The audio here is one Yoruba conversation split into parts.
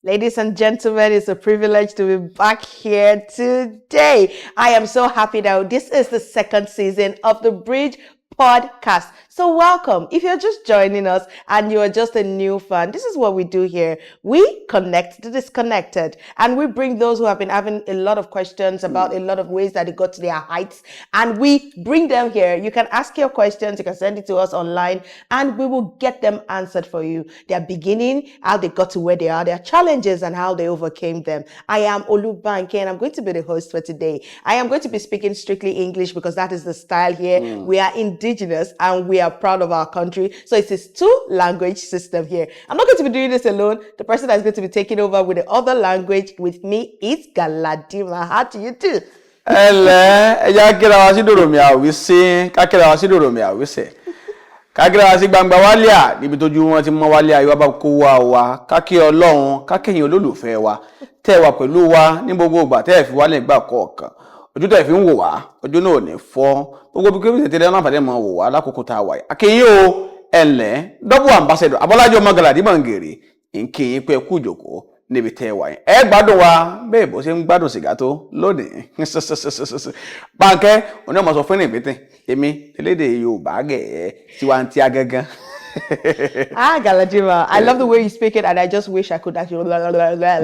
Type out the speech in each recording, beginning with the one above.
Ladies and gentlemen, it's a privilege to be back here today. I am so happy that this is the second season of the Bridge podcast. So welcome. If you're just joining us and you're just a new fan, this is what we do here. We connect the disconnected and we bring those who have been having a lot of questions about a lot of ways that they got to their heights and we bring them here. You can ask your questions, you can send it to us online and we will get them answered for you. Their beginning, how they got to where they are, their challenges and how they overcame them. I am Olubanke and I'm going to be the host for today. I am going to be speaking strictly English because that is the style here. We are indigenous and we are proud of our country. So it is two language system here. I'm not going to be doing this alone. The person that's going to be taking over with the other language with me is Galadima. How do you do? Ya kira wa si doro mi awise, ka kira wa si doro mi awise. Ka kira wa si gbangba walia, níbi tójú wọn ti mọ walia yo ba ko wa, ka ki Ọlọ́run, ka keyin olólùfẹ́ wa. Tẹ́ wà pẹ̀lú wa ní gbogbo ìgbà tẹ́ fi wá le gba kọ̀ọ̀kan. Ojú tẹ́ fi ń wò wá, ojú náà ò ní fọ́. Gbogbo bí ke tẹ́ na fade mo wò wá lákòókò tá wà. Akeyin o, ẹnlẹ́, double ambassador, Abọ́lájọ Magaladi Mangere, nkin pé kú jókòó níbi tẹ́ wà yẹn. Ẹ gbádùn wa bẹ́ẹ̀ bó ṣe ń gbádùn sìgá tó lónìí. Bánkẹ́ oni mo sọ fún ni bitin. Èmi elédè Yorùbá ge tiwantia gangan. Galadima, I love the way you speak it and I just wish I could actually like that.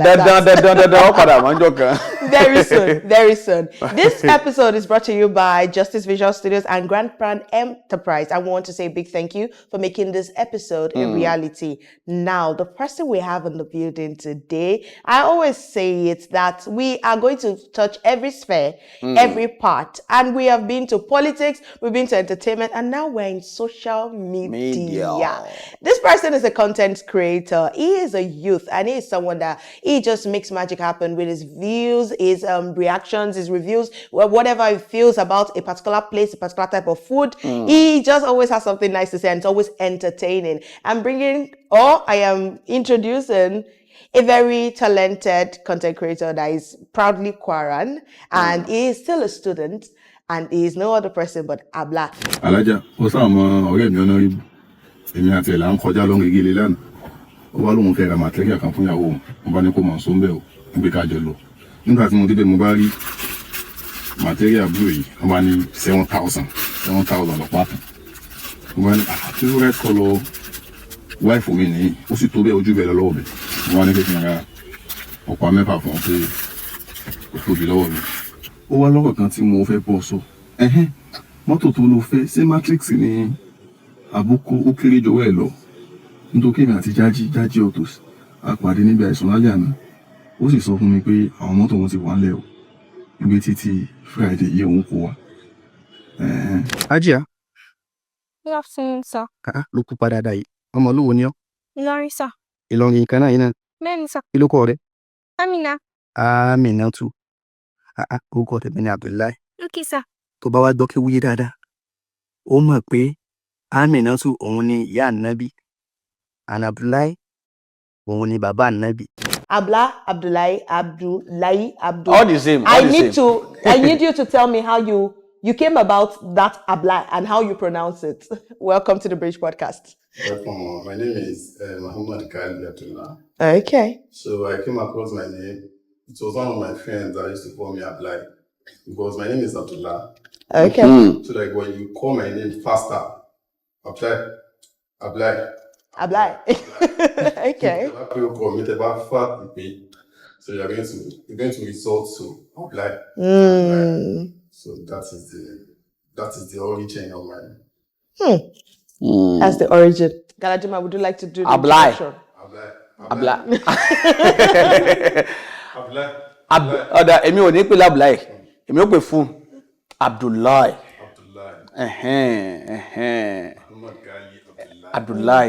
Very soon, very soon. This episode is brought to you by Justice Visual Studios and Grand Plan Enterprise. I want to say a big thank you for making this episode a reality. Now, the person we have in the building today, I always say it that we are going to touch every sphere, every part. And we have been to politics, we've been to entertainment, and now we're in social media. This person is a content creator. He is a youth and he is someone that he just makes magic happen with his views, his reactions, his reviews, whatever he feels about a particular place, a particular type of food. He just always has something nice to say and it's always entertaining. I am introducing a very talented content creator that is proudly Kwaran and he is still a student and he is no other person but Ablaii. Alaja, honorable. Èmi àti ela ń kọjá lọ ngegele lana ó wá lóhun fẹ́ ra material kan fún ìyàwó mo bá ní kó mọ̀ so nbe o nbe ká jọ lọ nígbà tí mo dé mo bá rí material blue yìí ó bá ní 7,000 lọ pátá mo bá ní tí red color wife mi ní ó sì tó bẹ́ẹ̀ ojú bẹ́ẹ̀ lọ́wọ́ mi mo wá ní pé kí n ra ọ̀pá mẹ́fà fún pé ó tóbi lọ́wọ́ mi ó wá lọ́rọ̀ kan tí mo fẹ́ bọ́ sọ mọ́tò tó lọ fẹ́ ṣé matrix ni àbúkù ó kéré jọ̀wọ́ ẹ̀ lọ nítorí kémi àti jájí autos àpàdé níbi àìsàn lálẹ́ àná ó sì sọ fún mi pé àwọn mọ́tò wọn ti wà ńlẹ̀ o níbi títí Friday yìí òun kò wá. Ajia. Good afternoon, sir. Ló kú padà dà yìí. Ọmọ olówó ni ọ́. Ilorin, sir. Ìlọrin kan náà yìí náà. Bẹ́ẹ̀ni, sir. Kí ló kọ rẹ? Amina. Amina too. Orúkọ tèmi ni Abdullah. Okay, sir. Tó bá wá gbọ́ kí wúyé dáadáa. Ó mọ̀ pé Amina too òun ni ìyá Ànábì. And Abdullah òun ni bàbá Ànábì. Ablaii. All the same. I need you to tell me how you came about that Ablaii and how you pronounce it. Welcome to the Bridge podcast. Welcome. My name is Muhammad Abdullah. Okay. So I came across my name. It was one of my friends that used to call me Ablaii because my name is Abdullah. Okay. So like when you call my name faster, Ablaii. Okay. So you're going to resort to Ablaii. So that is the origin of my name. That's the origin. Galadima, would you like to do the introduction? Ablaii. Oda èmi ò ní pè Ablaii. Èmi ò pè fún Abdullah. Abdullah.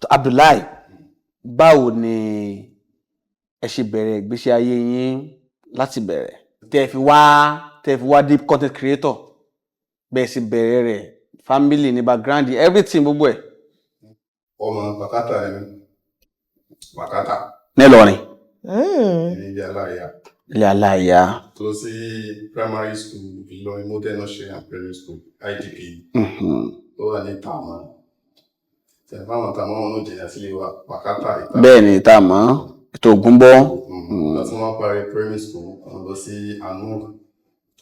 Abdullah, báwo ni ẹ ṣe bẹ̀rẹ̀ ìgbésí ayé yín láti bẹ̀rẹ̀? Tẹ́ fi wá deep content creator. Bẹ́ẹ̀ sì bẹ̀rẹ̀ rẹ̀, family ni background, everything gbogbo ẹ̀. Ọmọ Bakata ni Bakata. Nílọrin. Ilé Aláìyá. Tó sí primary school, Ilorin Modern Nursery and Primary School, IDP. Ó wà ní Tama. Bẹ́ẹ̀ni tá mọ̀ ètò Ògúnbọ́. That's one primary school on the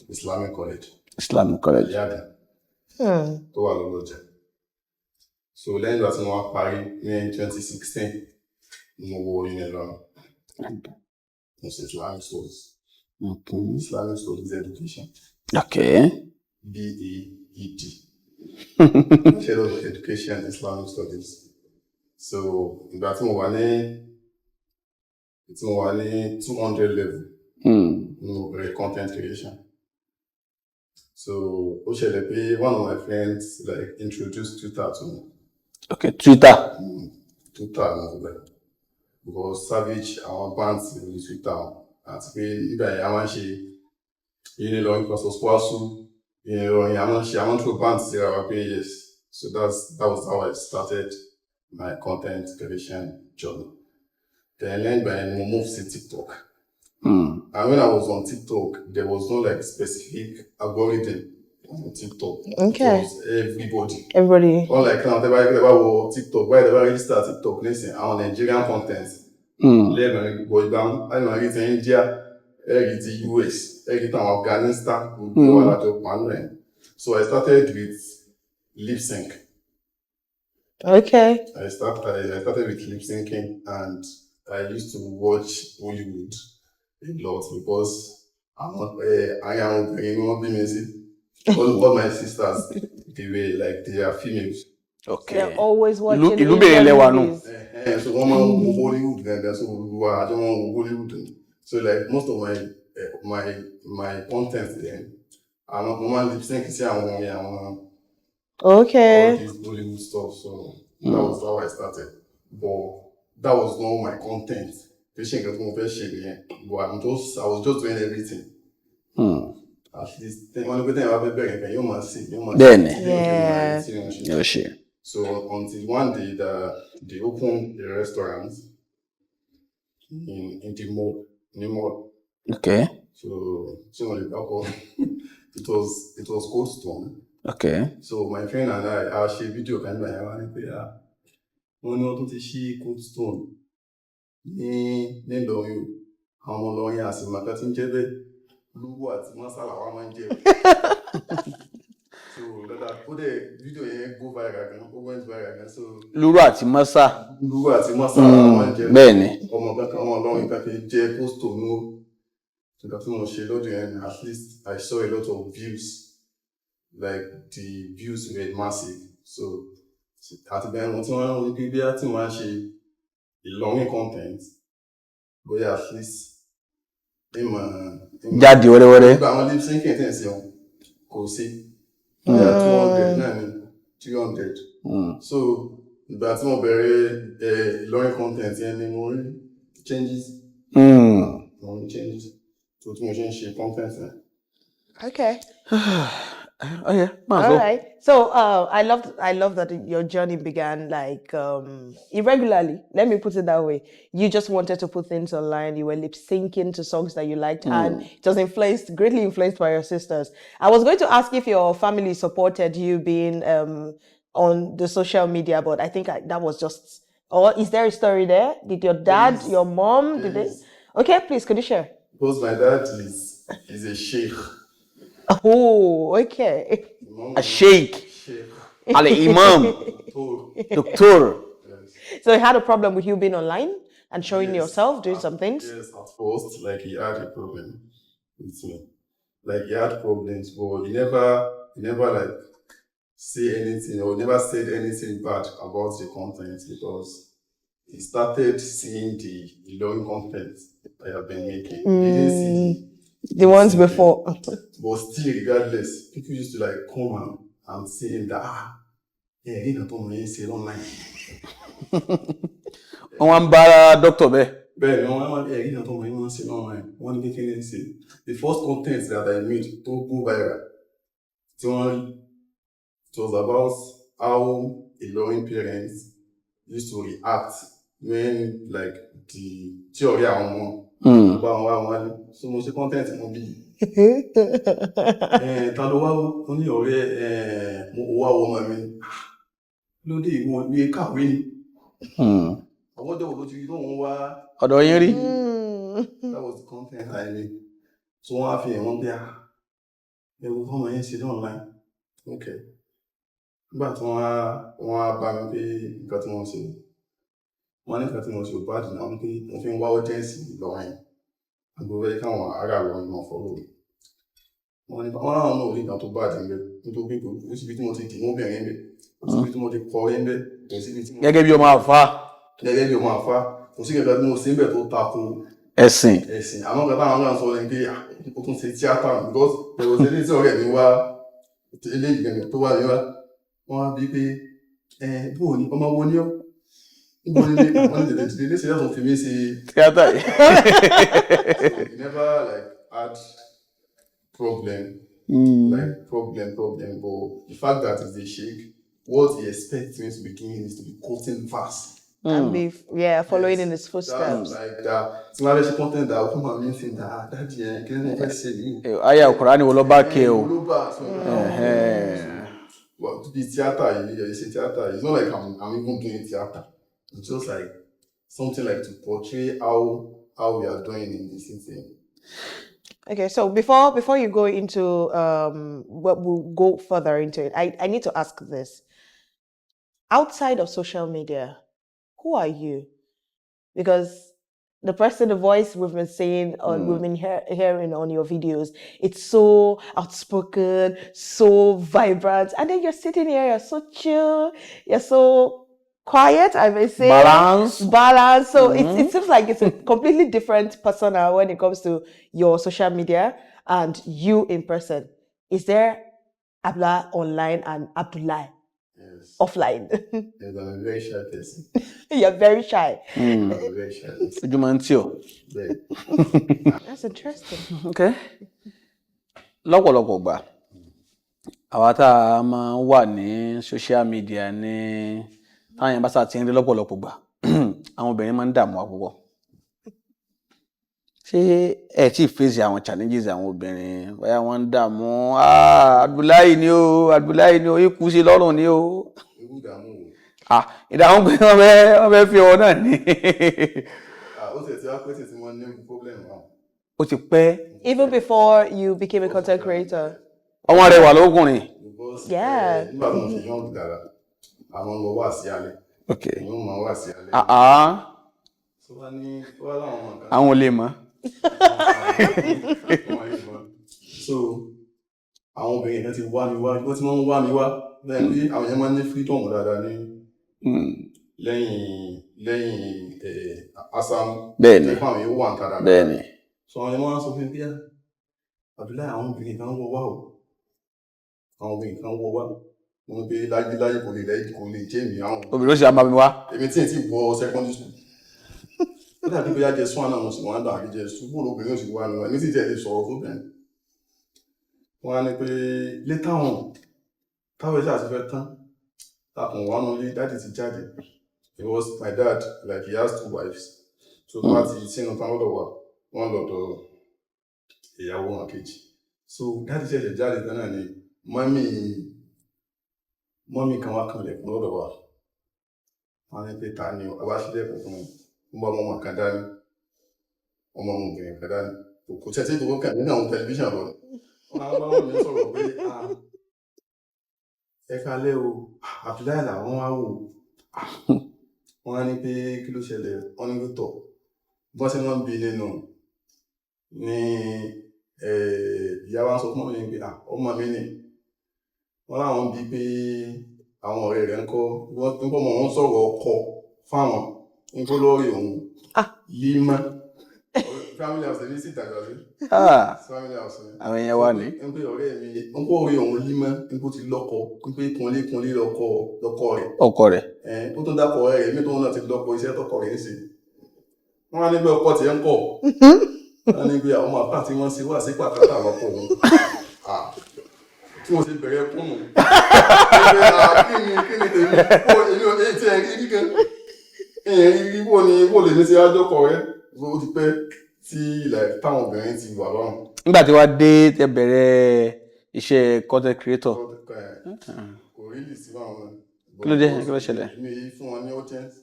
Islamic College. Islamic College. Tó wà lọ́lọ́jà. So lẹ́yìn ìgbà tí mo wá parí ní 2016 mo wọ Ilorin. Mo ṣe Islamic Studies. Islamic Studies Education. Okay. BEED. Bachelor of Education Islamic Studies. So ìgbà tí mo wà ní 200 level. No content creation. So ó ṣẹlẹ̀ pé one of my friends like introduced Twitter to me. Okay, Twitter. Twitter because Savage àwọn bands ní Twitter àti pé nígbà yẹn a máa ń ṣe Ilorin versus Kwasu Ilorin a máa ń ṣe àwọn through bands síra wa pé yes. So that was how I started my content creation journey. Then by I moved to TikTok. And when I was on TikTok, there was no like specific algorithm on TikTok. Okay. It was everybody. Unlike now, they were TikTok. Why they register TikTok? Listen, on Nigerian content. Boy down. I know it's India, it's US, it's Afghanistan. So I started with lip sync. Okay. I started with lip syncing, and I used to watch Hollywood a lot because I am all my sisters, they are females. Okay. They're always watching Ìlú bẹ̀rẹ̀ lẹ́wà nù. So one man go Hollywood, and so I don't want Hollywood. So like most of my content then, I'm not lip sync. Okay. All this Hollywood stuff. So that was how I started. But that was not my content. But I was just doing everything. At least one good thing about Berry, you must see. Then. Yeah. So until one day they opened a restaurant in the mall. Okay. So it was Cold Stone. Okay. So my friend and I share video kind of one to see Cold Stone. Ní Ìlọrin àwọn ọmọ Ìlọrin àsìmọ̀ká tí ń jẹ́ bẹ́ẹ̀ lúwú àti mọ́sálà wa máa ń jẹ́. So that ó dẹ̀ fídíò yẹn go viral gan, ó went viral gan. So lúwú àti mọ́sálà wa máa ń jẹ́. Bẹ́ẹ̀ni. Ọmọ Ìlọrin kan fi jẹ́ post òun ó. So that tí mo ṣe lọ́dún yẹn, at least I saw a lot of views. Like the views were massive. So àti bẹ́ẹ̀ wọ́n tí wọ́n rí bí tí wọ́n á ṣe Ilorin content, but at least jáde wẹ́rẹ́wẹ́rẹ́. Àwọn lip syncing tí ń ṣe wọn kò sí. 200 náà ni 200. So ìgbà tí mo bẹ̀rẹ̀ Ilorin content yẹn ni mo rí changes. Mo rí changes. So tí mo ṣe ń ṣe content yẹn. Okay. Oh yeah. All right. So I love that your journey began like irregularly. Let me put it that way. You just wanted to put things online. You were lip syncing to songs that you liked, and it was greatly influenced by your sisters. I was going to ask if your family supported you being on the social media, but I think that was just. Or is there a story there? Did your dad, your mom, did they? Okay, please, could you share? Because my dad is a sheikh. Oh, okay. A sheikh. Al-Imam. Doctor. Yes. So he had a problem with you being online and showing yourself, doing some things? Yes, at first, like he had a problem with me. Like he had problems, but he never like say anything or never said anything bad about the content because he started seeing the Ilorin content I have been making. He didn't see the ones before. But still, regardless, people used to like come and say that yeah, he don't know say online. Wọ́n bá doctor bẹ́ẹ̀. Bẹ́ẹ̀ ni wọ́n he don't know say online. Wọ́n ní kékeré say the first content that I made to go viral. It was about how Ilorin parents used to react when like the theory àwọn so mo ṣe content mo bí ta ló wá ó ní ọ̀rẹ́ mo wá ọmọ mi lóde ìwọ̀n ní kàwé ni. Àwọn ọ̀dọ́ ló ti rí lóhun wá. Ọ̀dọ̀ yín rí. That was the content I made. So wọ́n á fi ẹ̀wọ̀n bí ẹ̀wù fọ́mọ yẹn ṣe online. Okay. Nígbà tí wọ́n á bá mi pé nǹkan tí wọ́n ṣe. Wọ́n ní nǹkan tí wọ́n ṣe ò bá dì náà pé wọ́n fi ń wá ọ́jẹ́ǹsì lọ́wọ́ yẹn. Àgbẹ̀wò ẹ̀ káwọn ará lọ ní wọn fọ́lọ́ mi. Wọ́n ní wọ́n láwọn náà ò rí nǹkan tó bá dì ń bẹ nítorí pé kò síbi tí mo ti dì mọ́ obìnrin bẹ. Kò síbi tí mo ti kọ ẹ́ ń bẹ. Gẹ́gẹ́ bí ọmọ àfa. Gẹ́gẹ́ bí ọmọ àfa. Kò sí kẹ̀kẹ́ tí mo ṣe ń bẹ tó tako ẹ̀sìn. Àmọ́ nǹkan táwọn náà sọ ní pé ó tún ṣe tíátà because ẹ̀rọ ṣe ní tí ọ̀rẹ́ mi wá eléyìí gẹ̀gẹ̀ tó wà ní wá. Wọ́n á bí pé bó o ní ọmọ wo ní ọ́? Níbo ni wọ́n ní tètè ní ṣe yàtọ̀ fi mí ṣe tíátà yìí. You never like had problem. Like problem. But the fact that it's a shake, what he expects me to be doing is to be quoting fast. And be following in his footsteps. Like that. Tí wọ́n bá ṣe content that ó máa ń sìn dáàdì ẹ̀ kí ló fẹ́ ṣe yìí. Ayé Al-Qur'ani wo ló bá ké o. Well, to be theater, you say theater. It's not like I'm even doing theater. It's just like something like to portray how we are doing in this thing. Okay, so before you go into we'll go further into it, I need to ask this. Outside of social media, who are you? Because the voice we've been saying we've been hearing on your videos, it's so outspoken, so vibrant, and then you're sitting here, you're so chill, you're so quiet, I may say. Balance. So it seems like it's a completely different persona when it comes to your social media and you in person. Is there Ablaii online and Abdullah offline? Yes, I'm a very shy person. You're very shy. I'm a very shy person. That's interesting. Okay. Lọ́pọ̀lọpọ̀ gbà àwa tá a máa ń wà ní social media ní táwọn yẹn bá sá ti ń rí lọ́pọ̀lọpọ̀ gbà àwọn obìnrin máa ń dààmú wa púpọ̀. Ṣé ẹ tí face àwọn challenges àwọn obìnrin bóyá wọ́n ń dààmú Ablaii ni o ikú sí lọ́rùn ni o. Ìdààmú pé wọ́n fẹ́ fi ọwọ́ náà ní. Ó ti ẹ̀ tí wá pé tí wọ́n ní problem náà. Ó ti pẹ́. Even before you became a content creator. Ọmọ rẹ̀ wà lókùnrin. Yeah. Nígbà tó ń fi yán dára, àwọn ọmọ wà sí alẹ́. Okay. Ìyún máa wà sí alẹ́. So wá ní wá láwọn ọmọ kan. Àwọn ò lè mọ̀. So àwọn obìnrin kan ti wá mi wá, wọ́n ti máa ń wá mi wá. Bẹ́ẹ̀ ni àwọn yẹn máa ń ní freedom dáadáa ní lẹ́yìn Assam. Bẹ́ẹ̀ni. Àwọn yóò wà ń kára. Bẹ́ẹ̀ni. So àwọn yẹn máa ń sọ fún mi bí Ablaii àwọn obìnrin kan wọ wá o. Àwọn obìnrin kan wọ wá. Wọ́n gbé láyé kò lè jẹ́ mi àwọn. Obìnrin ó sì á máa mi wá. Èmi tí ì tí wọ secondary school. Ó dàbí bóyá jẹ sún àná mo sì wọ́n á dà bí jẹ sún bóòlù obìnrin ó sì wá mi wá. Èmi tí ì tẹ̀ lè sọ̀rọ̀ fún bẹ́ẹ̀. Wọ́n á ní pé later on táwọn ẹ̀ṣẹ̀ àti fẹ́ tán takùn wà nù lé dáàdì ti jáde. It was my dad, like he has 2 wives. So wọ́n ti sínú tán lọ́dọ̀ wa, wọ́n lọ́dọ̀ ìyàwó wọn kejì. So dáàdì ṣẹ̀ṣẹ̀ jáde tán náà ni mọ́mì kan wá kan lẹ̀kùn lọ́dọ̀ wa. Wọ́n ní pé ta ni ọba sílẹ̀ kún fún un bá ọmọ kan dání ọmọbìnrin kan dání kò tẹ́tí tó kàn nínú àwọn tẹlifíṣàn lọ. Wọ́n á bá wọn mi sọ̀rọ̀ pé ẹ kalẹ́ o Ablaii làwọn wá wò. Wọ́n á ní pé kí ló ṣẹlẹ̀ wọ́n ní pé tọ̀ bọ́n ṣe wọ́n bí nínú ní ìyá wa sọ fún mi pé ọmọ mi ni wọ́n láwọn bí pé àwọn ọ̀rẹ́ rẹ̀ ń kọ́ wọ́n tó kọ́ mọ̀ wọ́n sọ̀rọ̀ ọkọ fáwọn ń kó lórí òun límọ́ family house ní síta gbàgbé family house ní. Àwọn èèyàn wà ní. ń pé ọ̀rẹ́ mi ń kó orí òun límọ́ ń kó ti lọ́kọ ń pé kunlé lọ́kọ rẹ̀. Ọkọ rẹ̀. Ó tún dákọ̀ ọ̀rẹ́ rẹ̀ mi tó náà ti lọ́kọ iṣẹ́ tọkọ rẹ̀ ń ṣe. Wọ́n á ní pé ọkọ tiẹ̀ ń kọ̀. Wọ́n á ní pé àwọn àpá tí wọ́n ṣe wà sí pàkátà lọ́kọ òun. Tí wọ́n ti bẹ̀rẹ̀ kúnnù. Kí ni tèmi? Èmi ò tí ẹ̀ rí gan. Èyí rí bó lè ní ṣe ájọkọ̀ rẹ̀. Ó ti pẹ́ tí táwọn obìnrin ti wà lọ́rùn. Nígbà tí wàá dé tẹ bẹ̀rẹ̀ iṣẹ́ content creator. Kò rí lì sí àwọn Kí ló dé? Kí ló ṣẹlẹ̀? Mi fún wọn ní urgent.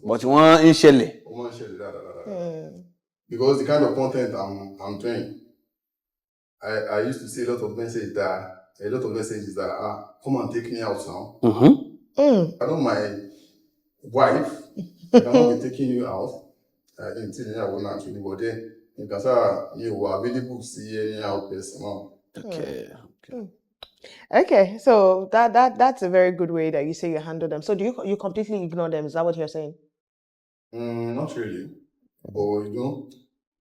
But wọ́n ń ṣẹlẹ̀. Wọ́n ń ṣẹlẹ̀ dáadáa. Because the kind of content I'm doing, I used to see a lot of messages that come and take me out now. I know my wife cannot be taking you out. I didn't tell you I will not actually, but then you can say you were available to see any out person. Okay, so that's a very good way that you say you handle them. So do you completely ignore them? Is that what you're saying? Not really, but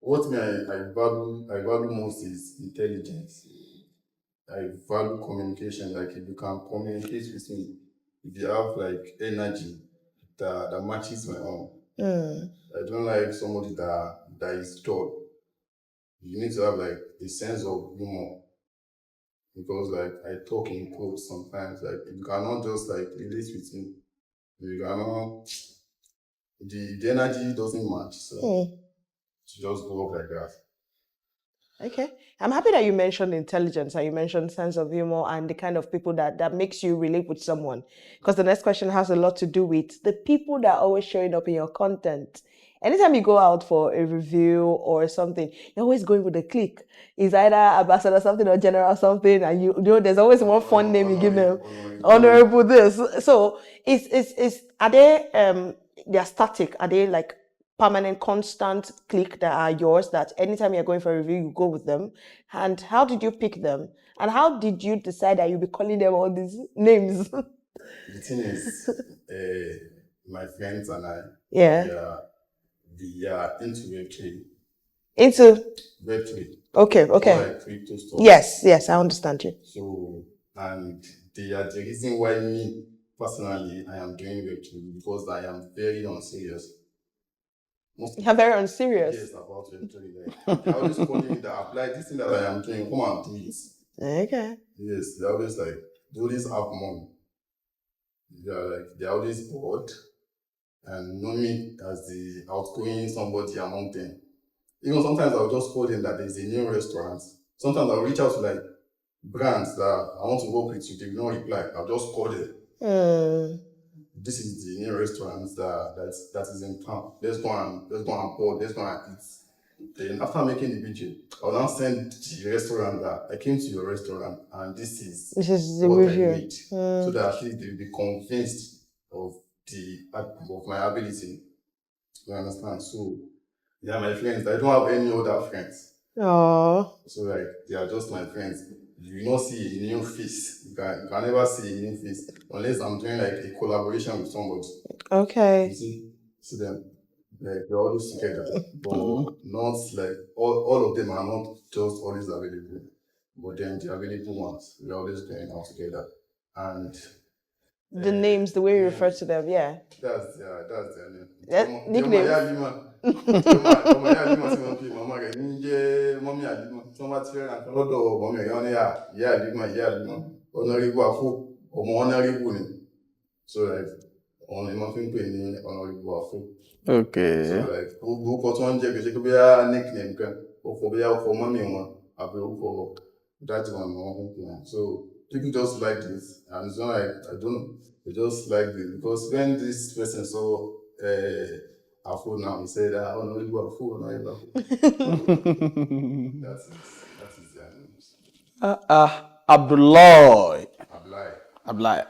what I value most is intelligence. I value communication. Like if you can communicate with me, if you have like energy that matches my own. I don't like somebody that is dull. You need to have like a sense of humor. Because like I talk in quotes sometimes, like you cannot just like relate with me. You cannot, the energy doesn't match, so to just go up like that. Okay, I'm happy that you mentioned intelligence and you mentioned sense of humor and the kind of people that makes you relate with someone. Because the next question has a lot to do with the people that are always showing up in your content. Anytime you go out for a review or something, you're always going with a clique. It's either ambassador something or general something, and you know there's always one fun name you give them. Honorable this. So are they they're static? Are they like permanent, constant clique that are yours, that anytime you're going for a review, you go with them? And how did you pick them? And how did you decide that you'll be calling them all these names? The thing is, my friends and I, we are into Web3. Into? Web3. Okay. Like crypto stuff. Yes, I understand you. So, and they are the reason why me, personally, I am doing Web3, because I am very unserious. You're very unserious? Yes, about Web3. They always calling me that Ablaii, this thing that I am doing, come and do it. Okay. Yes, they always like, do this have money. They're always bored and know me as the outgoing somebody among them. Even sometimes I'll just call them that there's a new restaurant. Sometimes I'll reach out to like brands that I want to work with you, they will not reply. I'll just call them. This is the new restaurant that is in town. Let's go and board, let's go and eat. Then after making the video, I'll now send the restaurant that I came to your restaurant and this is the what review. I made. So that at least they'll be convinced of my ability. You understand? So they are my friends. I don't have any other friends. Oh. So like they are just my friends. You will not see a new face. You can never see a new face unless I'm doing like a collaboration with somebody. Okay. You see them. Like they're always together. But not like all of them are not just always available. But then the available ones, we're always going out together. And the names, the way you refer to them, that's their name. Nicknames. So like Okay. So like nickname that one. So people just like this, and it's not like I don't know. They just like this because when this person saw Afro now, he said, honorable Afro, honorable Afro. That is their names. Abdullah. Ablaii.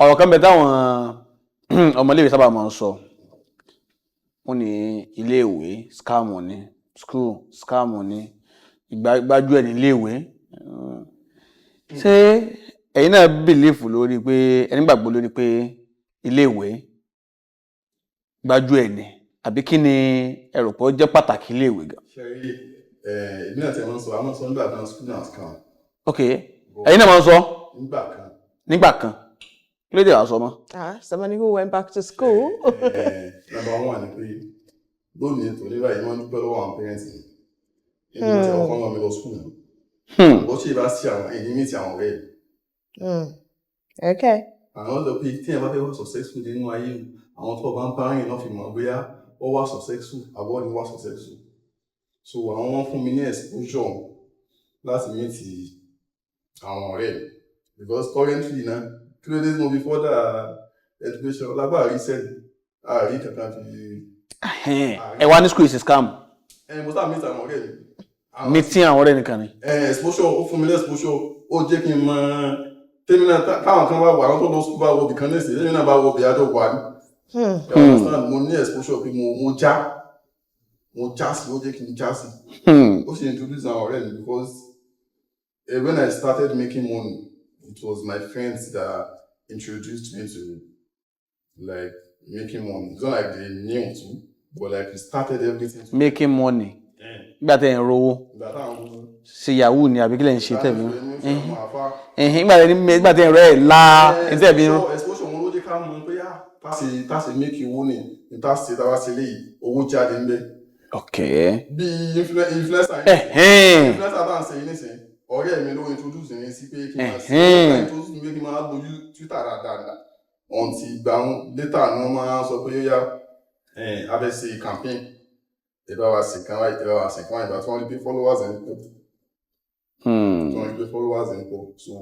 Ọ̀rọ̀ kan bẹ táwọn ọmọléèwé sábà máa ń sọ. Wọ́n ní iléèwé scam ni, school scam ni, ìgbájú ẹ̀ ní iléèwé. Ṣé ẹ̀yin náà believe lórí pé ẹni gbàgbọ́ lórí pé iléèwé gbájú ẹ̀ ní, àbí kí ni ẹ rò pé ó jẹ́ pàtàkì iléèwé gan? Ṣé èmi náà ti máa ń sọ, àwọn sọ nígbà kan school náà scam. Okay. Ẹ̀yin náà máa ń sọ? Nígbà kan. Kí ló dé wá sọ mọ́? Somebody who went back to school. Number one ni pé lónìí torí báyìí wọ́n dúpẹ́ lọ́wọ́ àwọn parents mi. Èmi ti ọkọ wọn mi lọ school náà. Bó ṣe bá sí àwọn èyí mi ti àwọn ọ̀rẹ́ yìí. Okay. Àwọn ọ̀dọ́ pé tí ẹ bá fẹ́ wá successful nínú ayé àwọn tó bá ń bá rìn náà fi mọ̀ bóyá ó wá successful àbọ̀ ni wá successful. So àwọn fún mi ní exposure láti meet already. Because currently, now, 3 days more before the education, like what I said, I read ẹ wá ní school is scam. Mo start meet àwọn ọ̀rẹ́ mi. Meeting àwọn ọ̀rẹ́ nìkan ni. Exposure ó fún mi exposure ó jẹ́ kí n mọ tèmi náà táwọn kan bá wà àwọn tó lọ school bá wọ ibìkan ní ìsìn tèmi náà bá wọ ibì àjọ wà ní. Mo ní exposure pé mo já sí ó jẹ́ kí n já sí. Ó sì introduce àwọn ọ̀rẹ́ mi because when I started making money it was my friends that introduced me to like making money. It's not like they knew too, but like we started everything. Making money. Nígbà tẹ́ ẹ̀ ń rówó. Ṣe yahoo ni àbí kí lẹ̀ ń ṣe tẹ̀mí. Nígbà tẹ́ ẹ̀ ń rẹ́ ẹ̀ la ẹ̀ tẹ̀ bí irun. Exposure wọn ló jẹ́ ká mọ̀ pé tá ṣe make owó ni tá ṣe tá wá ṣe léyìí owó jáde ńbẹ̀. Okay. Bí influencer tá à ń ṣe yìí nísìnyí ọ̀rẹ́ mi ló introduce mi sí pé kí n máa ṣe introduce mi pé kí n máa lo Twitter dáadáa until ìgbà later ni wọ́n máa sọ pé yóò abẹ́ ṣe campaign ìbá wa ṣe kan ìbá tí wọ́n rí pé followers ẹ̀ ń pọ̀ so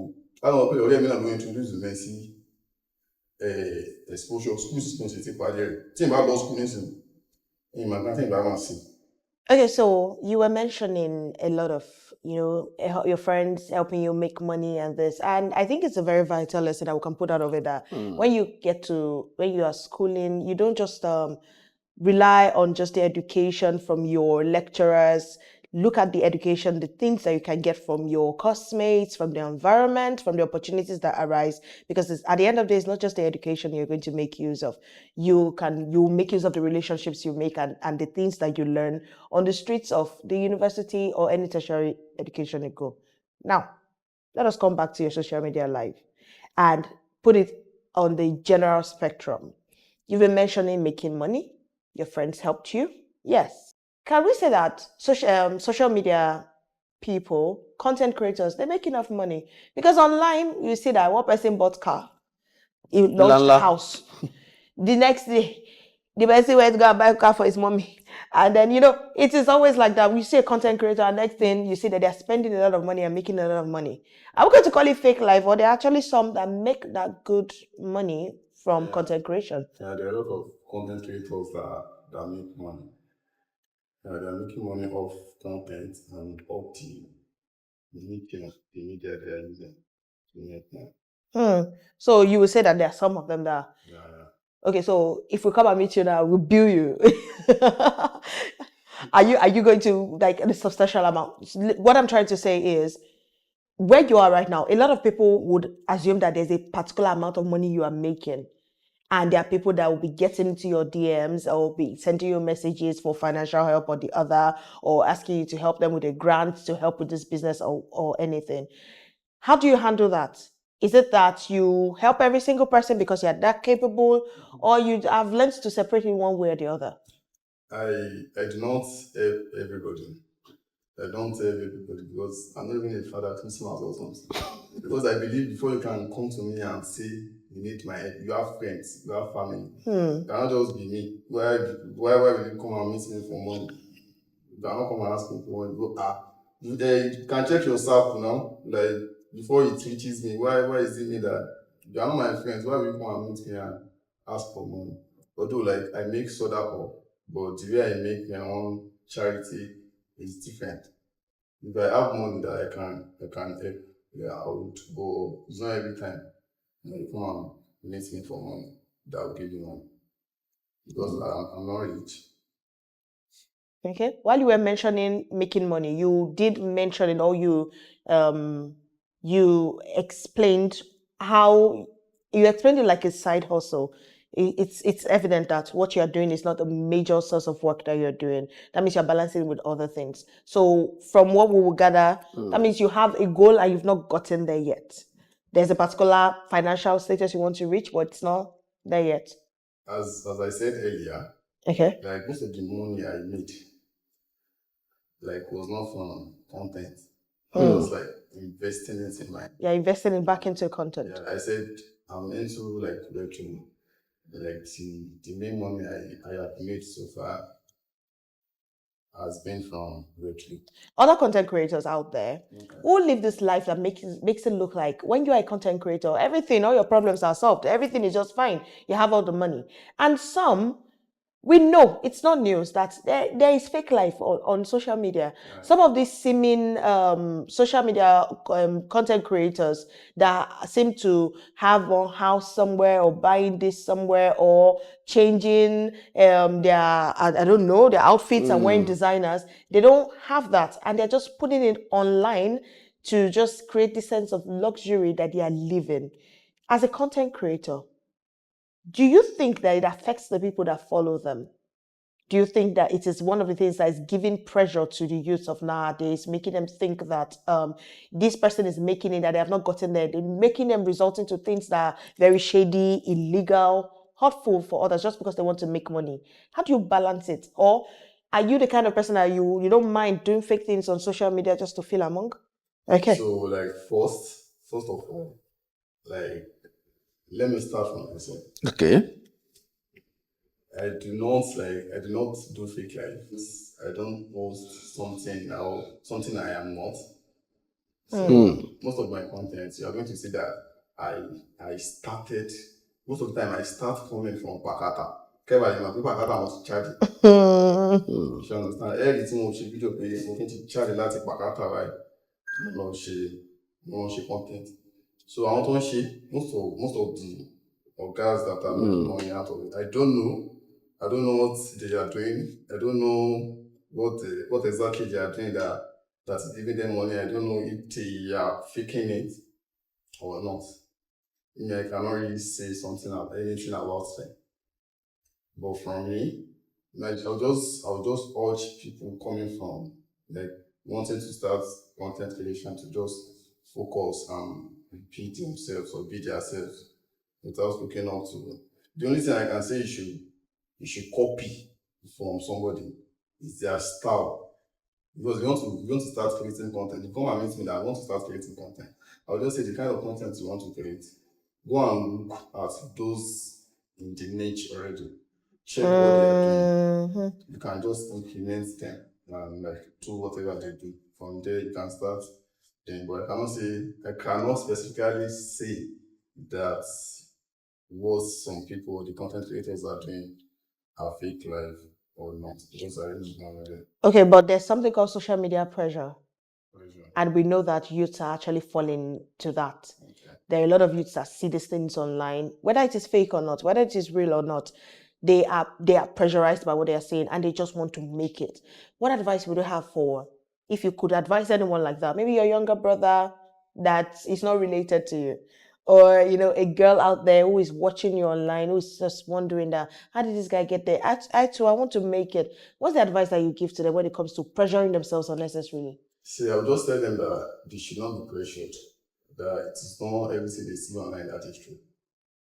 láwọn ọ̀pẹ ọ̀rẹ́ mi náà ló introduce mi sí exposure school system ṣe ti parí rẹ̀ tí n bá lọ school nísìnyí ìmọ̀ kan tí n bá wọn sí. Okay, so you were mentioning a lot of, your friends helping you make money and this. And I think it's a very vital lesson that we can put out of it that when you are schooling, you don't just rely on just the education from your lecturers. Look at the education, the things that you can get from your classmates, from the environment, from the opportunities that arise. Because at the end of the day, it's not just the education you're going to make use of. You make use of the relationships you make and the things that you learn on the streets of the university or any tertiary education you go. Now, let us come back to your social media life and put it on the general spectrum. You've been mentioning making money. Your friends helped you. Yes. Can we say that social media people, content creators, they make enough money? Because online, you see that one person bought car, he launched a house. The next day, the person went to go and buy a car for his mommy. And then, it is always like that. We see a content creator, and next thing, you see that they're spending a lot of money and making a lot of money. Are we going to call it fake life, or there are actually some that make that good money from content creation? Yeah, there are a lot of content creators that make money. They're making money off content and off the media they are using to make money. So you would say that there are some of them that. Yeah. Okay, so if we come and meet you now, we'll bill you. Are you going to like a substantial amount? What I'm trying to say is, where you are right now, a lot of people would assume that there's a particular amount of money you are making. And there are people that will be getting into your DMs or be sending you messages for financial help or the other, or asking you to help them with a grant to help with this business or anything. How do you handle that? Is it that you help every single person because you're that capable, or you have learned to separate in one way or the other? I do not help everybody. I don't help everybody because I'm not even a father to smart or something. Because I believe before you can come to me and say you need my help, you have friends, you have family. You cannot just be me. Why will you come and meet me for money? You cannot come and ask me for money. You can check yourself now. Like before it reaches me, why is it me that you are not my friends? Why will you come and meet me and ask for money? Although like I make soda pop, but the way I make my own charity is different. If I have money that I can help, I would go. It's not every time you come and meet me for money that will give you money because I'm not rich. Okay. While you were mentioning making money, you did mention it, or you explained how you explained it like a side hustle. It's evident that what you're doing is not a major source of work that you're doing. That means you're balancing with other things. So from what we will gather, that means you have a goal and you've not gotten there yet. There's a particular financial status you want to reach, but it's not there yet. As I said earlier, okay, like most of the money I made, like was not from content. I was like investing it in my. You're investing it back into content. Yeah, I said I'm into like working. Like the main money I have made so far, has been from greatly. Other content creators out there who live this life that makes it look like when you are a content creator, everything, all your problems are solved. Everything is just fine. You have all the money. And some, we know it's not news that there is fake life on social media. Right. Some of these seeming social media content creators that seem to have one house somewhere or buying this somewhere or changing their I don't know, their outfits and wearing designers, they don't have that, and they're just putting it online to just create this sense of luxury that they are living. As a content creator, do you think that it affects the people that follow them? Do you think that it is one of the things that is giving pressure to the youth of nowadays, making them think that this person is making it, that they have not gotten there, they're making them result into things that are very shady, illegal, hurtful for others just because they want to make money? How do you balance it? Or are you the kind of person that you don't mind doing fake things on social media just to feel among? Okay. So, like, first of all, like, let me start from myself. Okay. I do not do fake lives. I don't post something I am not. So most of my content, you are going to see that I started. Most of the time, I start coming from Pakata. Keva, you know, people Pakata was charging. You understand? Everything was video page. I'm going to charge a lot of Pakata, right? No, she content. So I want to share most of the guys that are making money out of it. I don't know what they are doing. I don't know what exactly they are doing that's giving them money. I don't know if they are faking it or not. I cannot really say anything about it. But from me, like I'll just urge people coming from like wanting to start content creation to just focus and repeat themselves or be themselves without looking up to. The only thing I can say you should copy from somebody is their style. Because you want to start creating content. You come and meet me that I want to start creating content. I'll just say the kind of content you want to create. Go and look at those in the niche already. Check what they are doing. You can just implement them and like do whatever they do. From there you can start doing. But I cannot specifically say that what some people, the content creators are doing are fake life or not. Because I really don't know that. Okay, but there's something called social media pressure. And we know that youths are actually falling to that. Okay. There are a lot of youths that see these things online, whether it is fake or not, whether it is real or not, they are pressurized by what they are saying and they just want to make it. What advice would you have for, if you could advise anyone like that? Maybe your younger brother that is not related to you, or a girl out there who is watching you online, who is just wondering that, how did this guy get there? I too, I want to make it. What's the advice that you give to them when it comes to pressuring themselves unnecessarily? See, I'll just tell them that they should not be pressured. That it is not everything they see online that is true.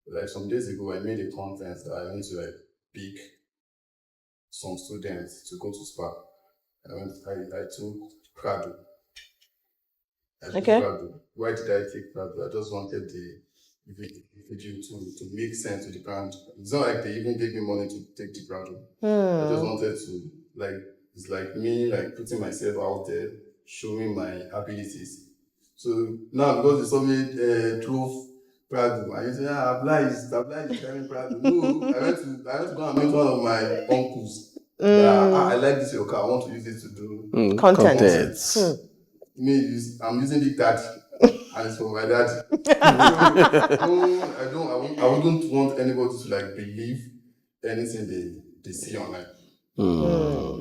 Like some days ago, I made a content that I went to like pick some students to go to spa. I took Prado. Prado. Why did I take Prado? I just wanted the video to make sense to the brand. It's not like they even gave me money to take the Prado. I just wanted to it's like me like putting myself out there, showing my abilities. So now because they saw me drove Prado, and you say, Ablaii is driving Prado. No, I went to go and meet one of my uncles. I like this your car. I want to use it to do content. I'm using Big Daddy, and it's for my daddy. I wouldn't want anybody to like believe anything they see online.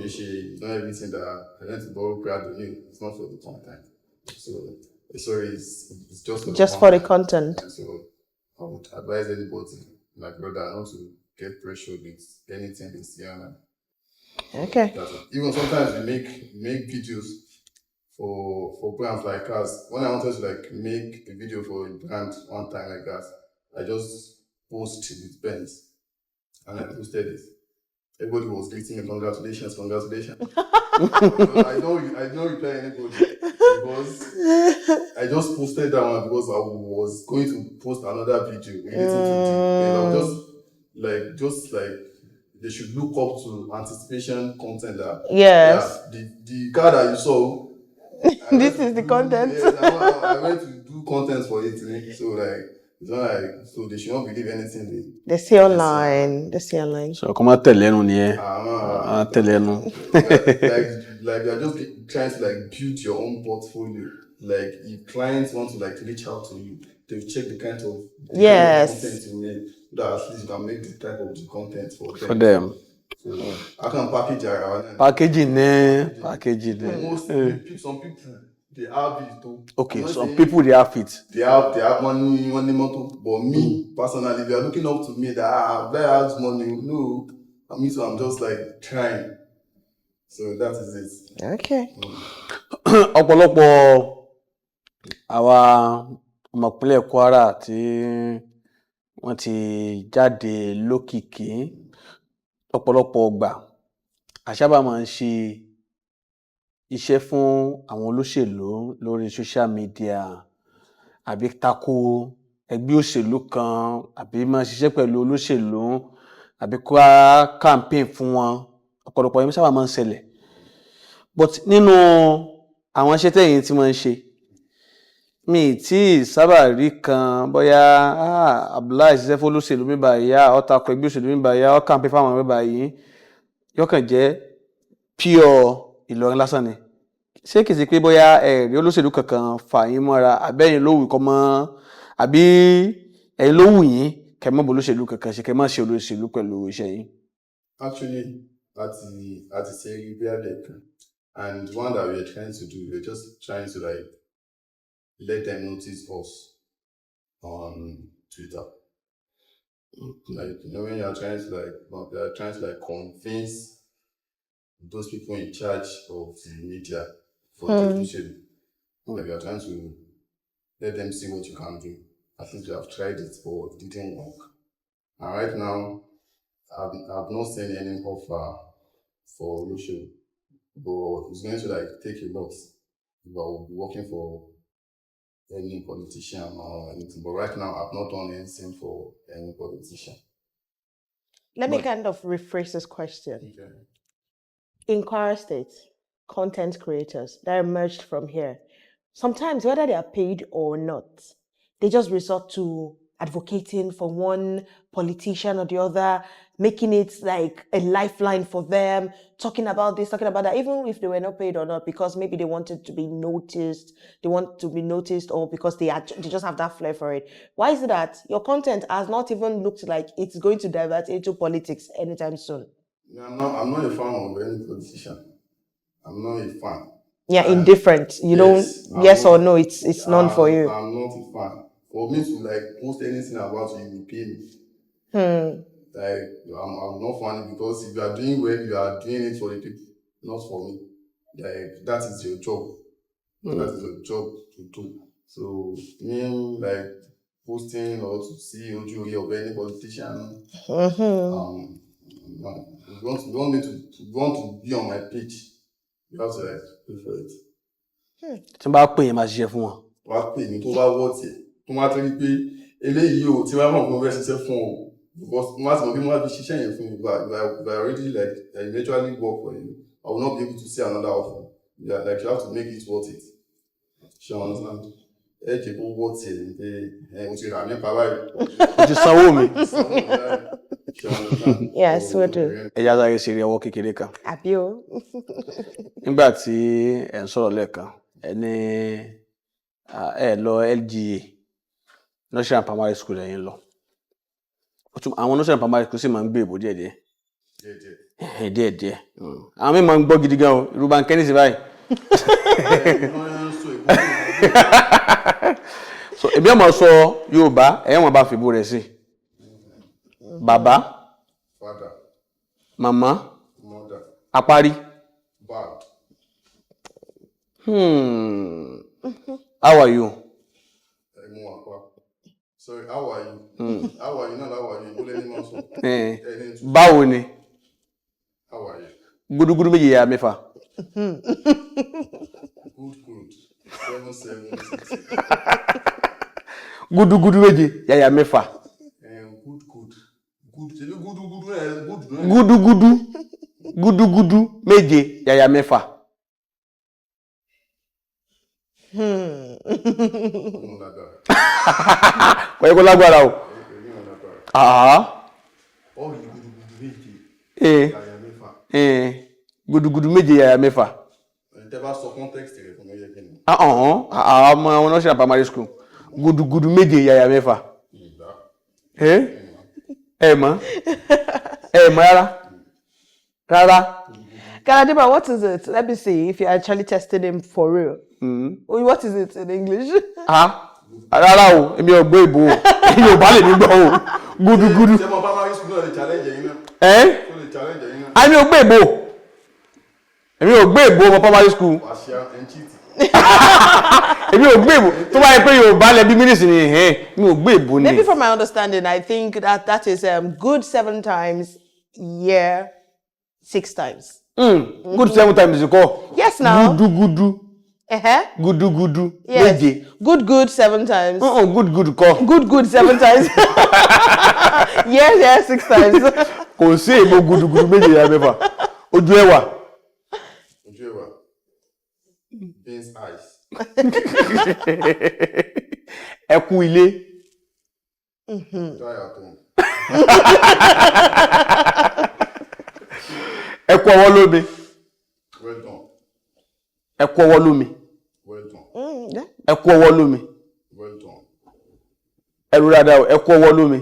It's not everything that I went to borrow Prado. It's not for the content. So it's just for the content. And so I would advise anybody, my brother, not to get pressured with anything they see online. Okay. Even sometimes we make videos for brands like us. When I wanted to like make a video for a brand one time like that, I just posted with pens and I posted it. Everybody was greeting me, congratulations. I don't reply anybody because I just posted that one because I was going to post another video related to the pen. I was just they should look up to anticipation content. That Yes. the car that you saw. This is the content. Yes, I went to do content for it. So like it's not like so they should not believe anything They see online. They see online. So come on, tell you no tell you no. Like you're just trying to like build your own portfolio. Like if clients want to like reach out to you, they will check the kind of content you make, so that at least you can make the type of the content for them. So I can package it. Packaging. Some people they have it too. Okay, some people they have it. They have money motor. But me personally, if you are looking up to me that Ablaii has money, no, I'm just like trying. So that is it. Okay. Ọ̀pọ̀lọpọ̀ àwa ọmọ ìpínlẹ̀ Kwara tí wọ́n ti jáde lókìkí ọ̀pọ̀lọpọ̀ ọgbà àṣàbà máa ń ṣe iṣẹ́ fún àwọn olóṣèlú lórí social media àbí tako ẹgbẹ́ òṣèlú kan àbí máa ṣiṣẹ́ pẹ̀lú olóṣèlú àbí kó campaign fún wọn ọ̀pọ̀lọpọ̀ yẹn sábà máa ń ṣẹlẹ̀ but nínú àwọn iṣẹ́ tẹ̀yin tí wọ́n ń ṣe mi tí sábà rí kan bóyá Ablaii ṣiṣẹ́ fún olóṣèlú mi báyìí ó tako ẹgbẹ́ òṣèlú mi báyìí ó campaign fáwọn mi báyìí yóò kàn jẹ́ pure Ìlọrin lásán ni ṣé kìí ṣe pé bóyá ẹ̀rí olóṣèlú kankan fà yín mọ́ra àbẹ́yìn lówù kọ́ mọ́ àbí ẹ̀yin lówù yín kẹ́ mọ́ bó olóṣèlú kankan ṣe kẹ́ má ṣe olóṣèlú pẹ̀lú iṣẹ́ yín. Actually, at the say Dialect, and one that we're trying to do, we're just trying to like let them notice us on Twitter. Like when you're trying to convince those people in charge of the media for television. Like you're trying to let them see what you can do. At least you have tried it, but it didn't work. And right now, I've not seen any offer for Lucio, but it's going to like take a lot. About working for any politician or anything. But right now, I've not done anything for any politician. Let me kind of rephrase this question. Okay. In Kwara State, content creators that emerged from here, sometimes whether they are paid or not, they just resort to advocating for one politician or the other, making it like a lifeline for them, talking about this, talking about that, even if they were not paid or not, because maybe they wanted to be noticed, or because they just have that flair for it. Why is it that your content has not even looked like it's going to divert into politics anytime soon? I'm not a fan of any politician. I'm not a fan. Yeah, indifferent. You don't, yes or no, it's none for you. I'm not a fan. For me to like post anything about you, you pay me. Like I'm not funny because if you are doing well, you are doing it for the people, not for me. Like that is your job. That is your job to do. So me like posting or to see Ojuri of any politician. No. If you want to be on my page, you have to like pay for it. Tí n bá pè yín máa ṣiṣẹ́ fún wọn. Wàá pè mí tó bá wọ́ tiẹ̀ tó máa tẹ́lẹ̀ pé eléyìí o tí wọ́n mọ̀ pé wọ́n fẹ́ ṣiṣẹ́ fún o because wọ́n máa ti mọ̀ pé wọ́n á fi ṣiṣẹ́ yẹn fún mi but I already like I eventually work for you. I will not be able to see another offer. Yeah, like you have to make it worth it. Ṣé o understand? Ẹ jẹ́ kó wọ́ tiẹ̀ pé o ti rà mí pa báyìí. O ti sanwó mi. Yes, we do. Ẹ̀yà sáré ṣe rí ọwọ́ kékeré kan. Àbí o. Nígbà tí ẹ̀ ń sọ̀rọ̀ lẹ́ẹ̀kan ẹ ní ẹ lọ LGA National Primary School ẹ̀yin lọ. Àwọn National Primary School sì máa ń gbé ìbò díẹ̀díẹ̀. Díẹ̀díẹ̀. Àwọn míì máa ń gbọ́ gidi gan o irú bá ń kẹ́ni sí báyìí. So ebi ọmọ sọ Yorùbá ẹ̀yẹ́ wọn bá fi bó rẹ̀ sí. Bàbá. Father. Mama. Mother. Apari. Bad. How are you? Sorry, how are you? How are you? Not how are you? Báwo ni? How are you? Gudugudu méjì yà mẹ́fà. Good. 776. Gudugudu méjì yà mẹ́fà. Good. Gudugudu méje yàyà mẹ́fà. Kò yẹ kó lágbára o. Gudugudu méje yàyà mẹ́fà. Ọmọ àwọn nursery primary school. Gudugudu méje yàyà mẹ́fà. Mọ̀ rárá. Kaladiba, what is it? Let me see if you're actually testing him for real. What is it in English? Rárá o, èmi ò gbọ́ ìbò o. Èmi ò bá lè ní gbọ́ o. Gudugudu. Ṣé mo primary school náà lè challenge yín náà? Lè challenge yín náà? Èmi ò gbọ́ ìbò. Èmi ò gbọ́ ìbò ọmọ primary school. Èmi ò gbọ́ ìbò. Tó bá yẹ pé Yorùbá lẹ bí mínísì ni mi ò gbọ́ ìbò ni. Maybe from my understanding, I think that is good 7 times, yeah, 6 times. Good 7 times you call. Yes, now. Gudugudu. Gudugudu. Yes. Méje. Good 7 times. Good call. Good 7 times. Yeah, 6 times. Kò sí èmo gudugudu méje yàyà mẹ́fà. Ojú ẹwà. Beans eyes. Ẹkún ilé. Ẹkú ọwọ́ lómi. Well done. Ẹkú ọwọ́ lómi. Well done. Ẹkú ọwọ́ lómi. Well done. Ẹrú dáadáa o, ẹkú ọwọ́ lómi.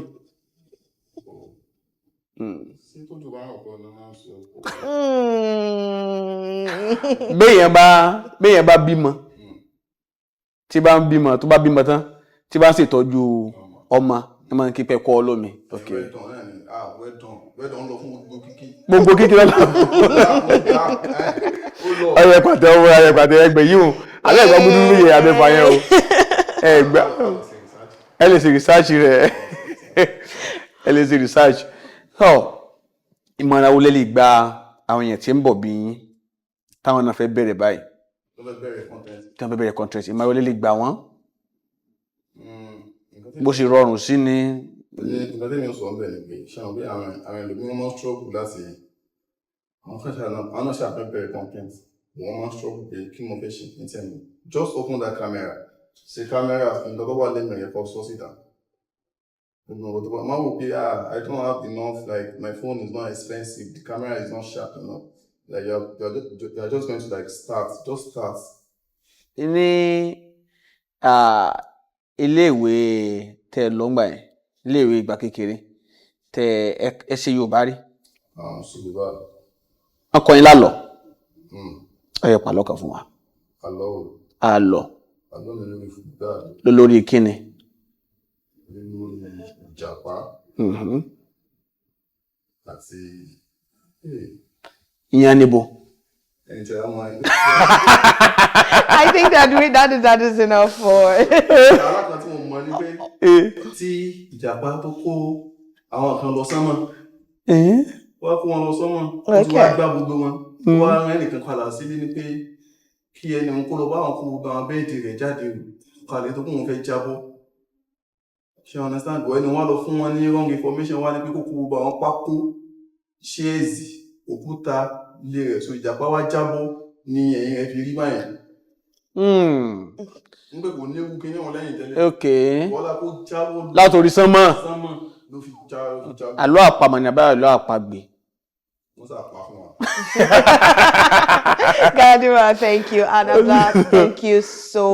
Sí tó jù bá ọ̀pọ̀ ní máa ń sọ. Béèyàn bá bímọ. Tí bá ń bímọ, tó bá bímọ tán, tí bá ń ṣètọ́jú ọmọ, ẹ máa ń kí pé ẹkú ọwọ́ lómi. Okay. Well done. Well done lọ fún gbogbo kíkí. Gbogbo kíkí lọ́la. Ọyẹ pàtẹ ọwọ́ ayẹ pàtẹ ẹgbẹ́ yìí o. Alẹ́ ìgbà gbúdú ní ìyá mẹ́fà yẹn o. Ẹgbẹ́ ẹ lè ṣe research rẹ̀. Ẹ lè ṣe research. Ìmọ̀ràn wo lẹ lè gba àwọn èèyàn tí ń bọ̀ bí yín táwọn náà fẹ́ bẹ̀rẹ̀ báyìí? Tí wọ́n fẹ́ bẹ̀rẹ̀ content. Ìmọ̀ràn wo lẹ lè gbà wọ́n? Bó ṣe rọrùn sí ni. Nǹkan tí mi ń sọ ọ́n bẹ̀rẹ̀ pé ṣáà bí àwọn ẹlòmíràn máa ń struggle láti àwọn náà ṣàpẹ́pẹ́ content wọ́n máa ń struggle pé kí mo fẹ́ ṣe ní tẹ̀mí. Just open that camera. Ṣe camera nǹkan tó wà lẹ́nu ẹ̀yẹ kọ́ sọ síta. Máa wò pé I don't have enough, like my phone is not expensive, the camera is not sharp enough. Like you're just going to like start. Ní iléèwé tẹ lọ́ngbà yẹn, iléèwé ìgbà kékeré tẹ ẹ ṣe Yorùbá rí. Ṣùgbọ́n. Wọ́n kọ́ yín lálọ́. Ọyẹ pàlọ́ kan fún wa. Àlọ́. Àlọ́ mi lórí fúdà. Lórí kíni? Lórí ìjàpá. Àti. Ìyẹn níbo? I think that is enough for. Alákan tí mo mọ̀ ní pé tí ìjàpá tó kó àwọn kan lọ sánmọ̀. Wọ́n kó wọn lọ sánmọ̀. Wọ́n ti wá gbá gbogbo wọn. Wọ́n á rán ẹnìkan padà sílé ní pé kí ẹni wọn kó lọ bá àwọn kó gbogbo àwọn bẹ́ẹ̀dì rẹ̀ jáde kalẹ̀ tó kó wọn fẹ́ jábọ́. Ṣé you understand? Bọ̀ ẹni wọ́n lọ fún wọn ní wrong information wá ní pé kó kó gbogbo àwọn pákó ṣéèzì òkúta ilé rẹ̀ so ìjàpá wá jábọ́ ní ẹ̀yìn rẹ̀ fi rí báyìí. Ń pè kò ní ewu kí ní wọn lẹ́yìn tẹ́lẹ̀. Okay. Wọ́lá kó jábọ́ látòrí sánmọ̀. Ló fi jábọ́. Àlọ́ àpamọ̀ ní abẹ́rẹ́ àlọ́ àpagbè. Wọ́n sà pa fún wa. Kaladiba, thank you. And Ablaii, thank you so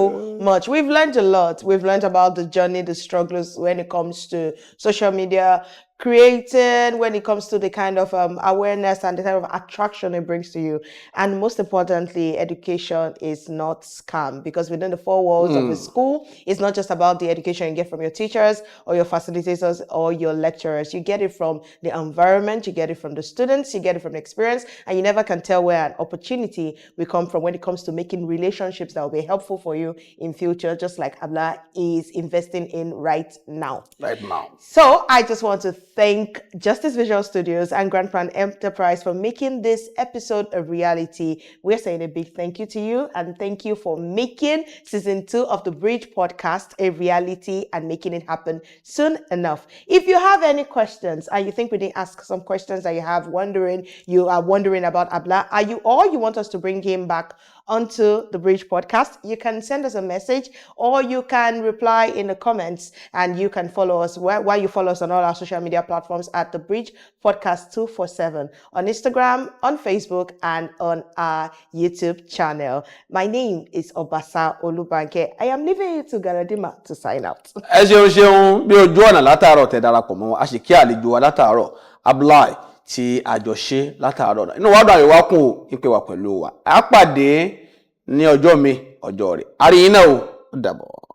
much. We've learned a lot. We've learned about the journey, the struggles when it comes to social media, creating, when it comes to the kind of awareness and the kind of attraction it brings to you. And most importantly, education is not scam, because within the 4 walls of the school, it's not just about the education you get from your teachers or your facilitators or your lecturers. You get it from the environment, you get it from the students, you get it from the experience, and you never can tell where an opportunity will come from when it comes to making relationships that will be helpful for you in future, just like Ablaii is investing in right now. Right now. So I just want to thank Justice Visual Studios and Grand Plan Enterprise for making this episode a reality. We're saying a big thank you to you, and thank you for making season 2 of the Bridge podcast a reality and making it happen soon enough. If you have any questions and you think we didn't ask some questions that you are wondering about Ablaii, or you want us to bring him back onto the Bridge podcast, you can send us a message or you can reply in the comments, and you can follow us while you follow us on all our social media platforms at the Bridge Podcast 247 on Instagram, on Facebook, and on our YouTube channel. My name is Obasa Olubanke. I am leaving you to Galadima to sign out. Ẹ ṣeun bí ojú ọ̀nà látàárọ̀ tẹ́ darapọ̀ mọ́ wa, a sì kí àlejò wa látàárọ̀ Ablaii tí àjọṣe látàárọ̀. Inú wa dùn àyè wa kún o, ìpè wa pẹ̀lú wa. A pàdé ní ọjọ́ mi, ọjọ́ rẹ̀. A rí yín náà o, ó dàbọ̀.